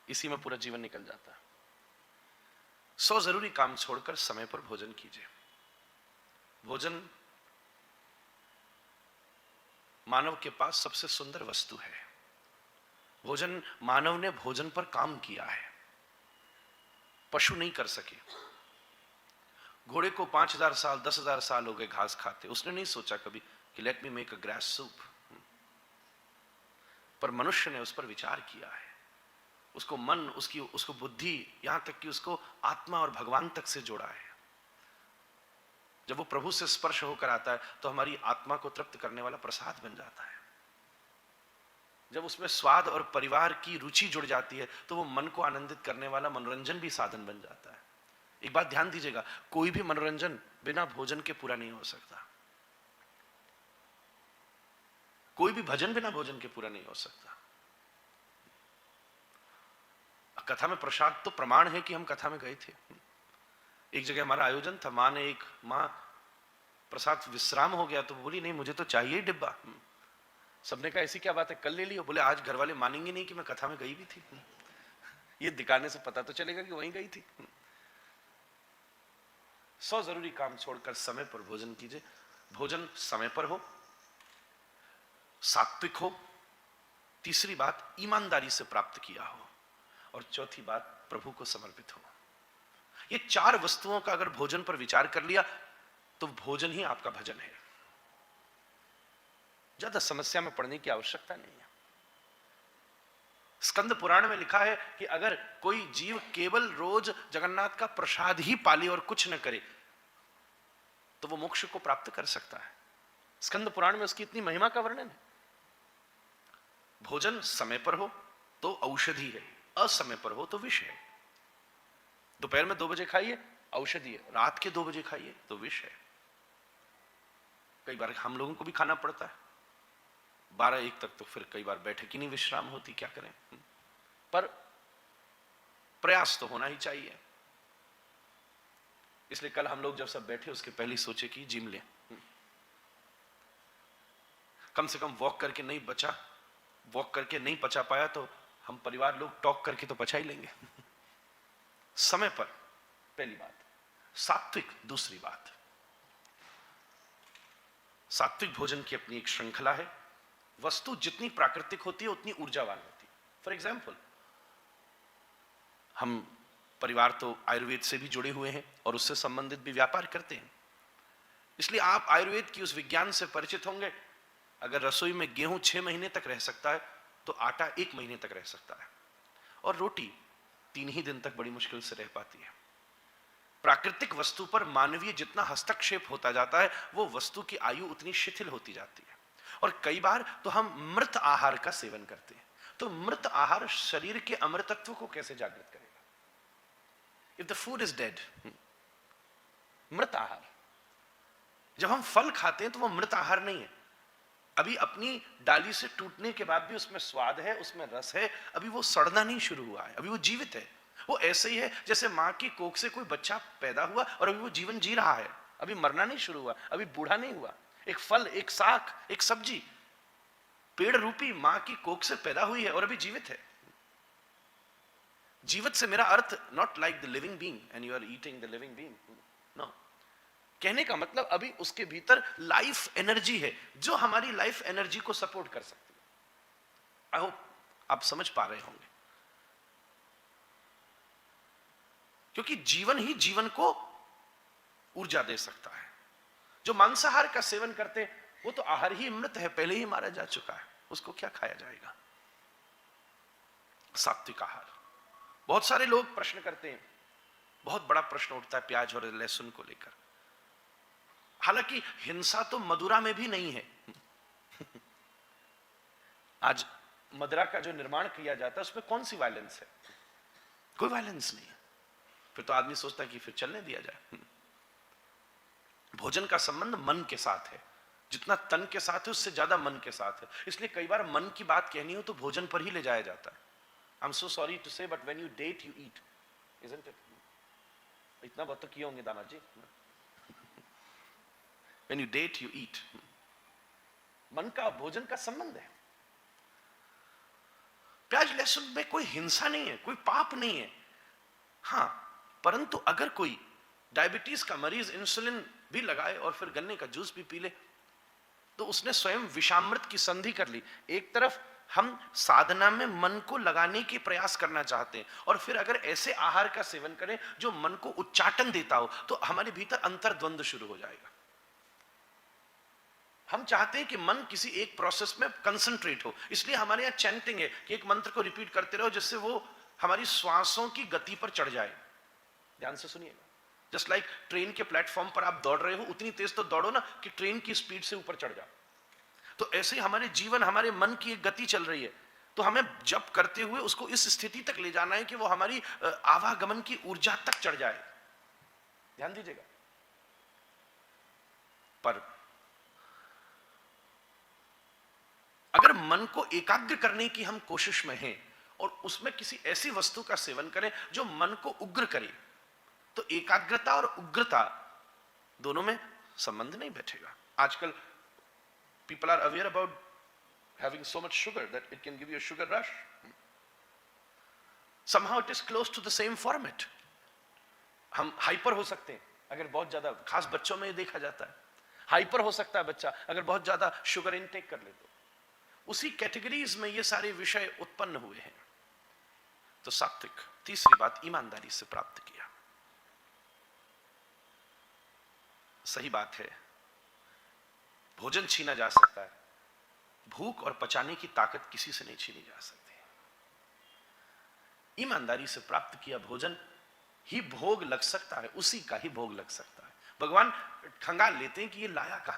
इसी में पूरा जीवन निकल जाता है। 100 जरूरी काम छोड़कर समय पर भोजन कीजिए। भोजन मानव के पास सबसे सुंदर वस्तु है। भोजन, मानव ने भोजन पर काम किया है, पशु नहीं कर सके। घोड़े को 5000 साल 10,000 साल हो गए घास खाते, उसने नहीं सोचा कभी कि let me make a grass soup. पर मनुष्य ने उस पर विचार किया है, उसको मन, उसको बुद्धि, यहां तक कि उसको आत्मा और भगवान तक से जोड़ा है। जब वो प्रभु से स्पर्श होकर आता है तो हमारी आत्मा को तृप्त करने वाला प्रसाद बन जाता है। जब उसमें स्वाद और परिवार की रुचि जुड़ जाती है तो वो मन को आनंदित करने वाला मनोरंजन भी साधन बन जाता है। एक बात ध्यान दीजिएगा, कोई भी मनोरंजन बिना भोजन के पूरा नहीं हो सकता। कोई भी भजन बिना भोजन के पूरा नहीं हो सकता। कथा में प्रसाद तो प्रमाण है कि हम कथा में गए थे। एक जगह हमारा आयोजन था, माँ प्रसाद विश्राम हो गया तो बोली नहीं मुझे तो चाहिए ही डिब्बा। सबने कहा ऐसी क्या बात है, कल ले लियो। बोले आज घर वाले मानेंगे नहीं कि मैं कथा में गई भी थी। ये दिखाने से पता तो चलेगा कि वहीं गई थी। 100 जरूरी काम छोड़कर समय पर भोजन कीजिए। भोजन समय पर हो, सात्विक हो, तीसरी बात ईमानदारी से प्राप्त किया हो, और चौथी बात प्रभु को समर्पित हो। ये 4 वस्तुओं का अगर भोजन पर विचार कर लिया तो भोजन ही आपका भजन है। ज्यादा समस्या में पड़ने की आवश्यकता नहीं है। स्कंद पुराण में लिखा है कि अगर कोई जीव केवल रोज जगन्नाथ का प्रसाद ही पाले और कुछ न करे तो वो मोक्ष को प्राप्त कर सकता है। स्कंद पुराण में उसकी इतनी महिमा का वर्णन है। भोजन समय पर हो तो औषधि है, असमय पर हो तो विष है। दोपहर में 2 बजे खाइए औषधि है, रात के 2 बजे खाइए तो विष है। कई बार हम लोगों को भी खाना पड़ता है 12-1 तक, तो फिर कई बार बैठक ही नहीं विश्राम होती, क्या करें। पर प्रयास तो होना ही चाहिए। इसलिए कल हम लोग जब सब बैठे उसके पहले सोचे कि जिम लें, कम से कम वॉक करके नहीं पचा पाया तो हम परिवार लोग टॉक करके तो पचा ही लेंगे। समय पर पहली बात, सात्विक दूसरी बात। सात्विक भोजन की अपनी एक श्रृंखला है। वस्तु जितनी प्राकृतिक होती है उतनी ऊर्जावान होती है। फॉर एग्जाम्पल, हम परिवार तो आयुर्वेद से भी जुड़े हुए हैं और उससे संबंधित भी व्यापार करते हैं, इसलिए आप आयुर्वेद की उस विज्ञान से परिचित होंगे। अगर रसोई में गेहूं 6 महीने तक रह सकता है तो आटा 1 महीने तक रह सकता है, और रोटी 3 ही दिन तक बड़ी मुश्किल से रह पाती है। प्राकृतिक वस्तु पर मानवीय जितना हस्तक्षेप होता जाता है वो वस्तु की आयु उतनी शिथिल होती जाती है। और कई बार तो हम मृत आहार का सेवन करते हैं। तो मृत आहार शरीर के अमृतत्व को कैसे जागृत करेगा? If the food is dead, मृत आहार, जब हम फल खाते हैं तो वो मृत आहार नहीं है। अभी अपनी डाली से टूटने के बाद भी उसमें स्वाद है, उसमें रस है, अभी वो सड़ना नहीं शुरू हुआ है, अभी वो जीवित है। वो ऐसे ही है जैसे मां की कोख से कोई बच्चा पैदा हुआ और अभी वो जीवन जी रहा है, अभी मरना नहीं शुरू हुआ, अभी बूढ़ा नहीं हुआ। एक फल, एक साग, एक सब्जी पेड़ रूपी मां की कोख से पैदा हुई है और अभी जीवित है। जीवित से मेरा अर्थ not like the living being and you are eating the living being, no. कहने का मतलब अभी उसके भीतर लाइफ एनर्जी है जो हमारी लाइफ एनर्जी को सपोर्ट कर सकती है। आई होप आप समझ पा रहे होंगे, क्योंकि जीवन ही जीवन को ऊर्जा दे सकता है। जो मांसाहार का सेवन करते हैं वो तो आहार ही मृत है, पहले ही मारा जा चुका है, उसको क्या खाया जाएगा? सात्विक आहार। बहुत सारे लोग प्रश्न करते हैं, बहुत बड़ा प्रश्न उठता है प्याज और लहसुन को लेकर। हालांकि हिंसा तो मदुरा में भी नहीं है। आज मदिरा का जो निर्माण किया जाता है उसमें कौन सी वायलेंस है? कोई वायलेंस नहीं है। फिर तो आदमी सोचता है कि फिर चलने दिया जाए। भोजन का संबंध मन के साथ है, जितना तन के साथ है उससे ज्यादा मन के साथ है। इसलिए कई बार मन की बात कहनी हो तो भोजन पर ही ले जाया जाता है। I am so sorry to say but when you date you eat, isn't it? इतना बहुत तो किए होंगे दामाद जी। When you date you eat. मन का भोजन का संबंध है। प्याज लहसुन में कोई हिंसा नहीं है, कोई पाप नहीं है। हाँ, परंतु अगर कोई डायबिटीज का मरीज इंसुलिन भी लगाए और फिर गन्ने का जूस भी पी ले, तो उसने स्वयं विषामृत की संधि कर ली। एक तरफ हम साधना में मन को लगाने की प्रयास करना चाहते हैं, और फिर अगर ऐसे आहार का सेवन करें जो मन को उच्चाटन देता हो, तो हमारे भीतर अंतर्द्वंद शुरू हो जाएगा। हम चाहते हैं कि मन किसी एक प्रोसेस में कंसंट्रेट हो, इसलिए हमारे यहाँ चैंटिंग है कि एक मंत्र को रिपीट करते रहो जिससे वो हमारी श्वासों की गति पर चढ़ जाए। ध्यान से सुनिएगा। जस्ट लाइक ट्रेन के प्लेटफॉर्म पर आप दौड़ रहे हो, उतनी तेज तो दौड़ो ना कि ट्रेन की स्पीड से ऊपर चढ़ जाओ। तो ऐसे ही हमारे जीवन, हमारे मन की एक गति चल रही है, तो हमें जप करते हुए उसको इस स्थिति तक ले जाना है कि वो हमारी आवागमन की ऊर्जा तक चढ़ जाए। ध्यान दीजिएगा। पर अगर मन को एकाग्र करने की हम कोशिश में हैं और उसमें किसी ऐसी वस्तु का सेवन करें जो मन को उग्र करे, तो एकाग्रता और उग्रता दोनों में संबंध नहीं बैठेगा। आजकल people are aware about having so much sugar that it can give you a sugar rush. Somehow it is close to the same format. हम हाइपर हो सकते हैं अगर बहुत ज्यादा, खास बच्चों में ये देखा जाता है, हाइपर हो सकता है बच्चा अगर बहुत ज्यादा शुगर इनटेक कर ले। तो उसी कैटेगरीज में ये सारे विषय उत्पन्न हुए हैं। तो सात्विक, तीसरी बात, ईमानदारी से प्राप्त किया। सही बात है, भोजन छीना जा सकता है, भूख और पचाने की ताकत किसी से नहीं छीनी जा सकती। ईमानदारी से प्राप्त किया भोजन ही भोग लग सकता है, उसी का ही भोग लग सकता है। भगवान खंगाल लेते हैं कि ये लाया कहां।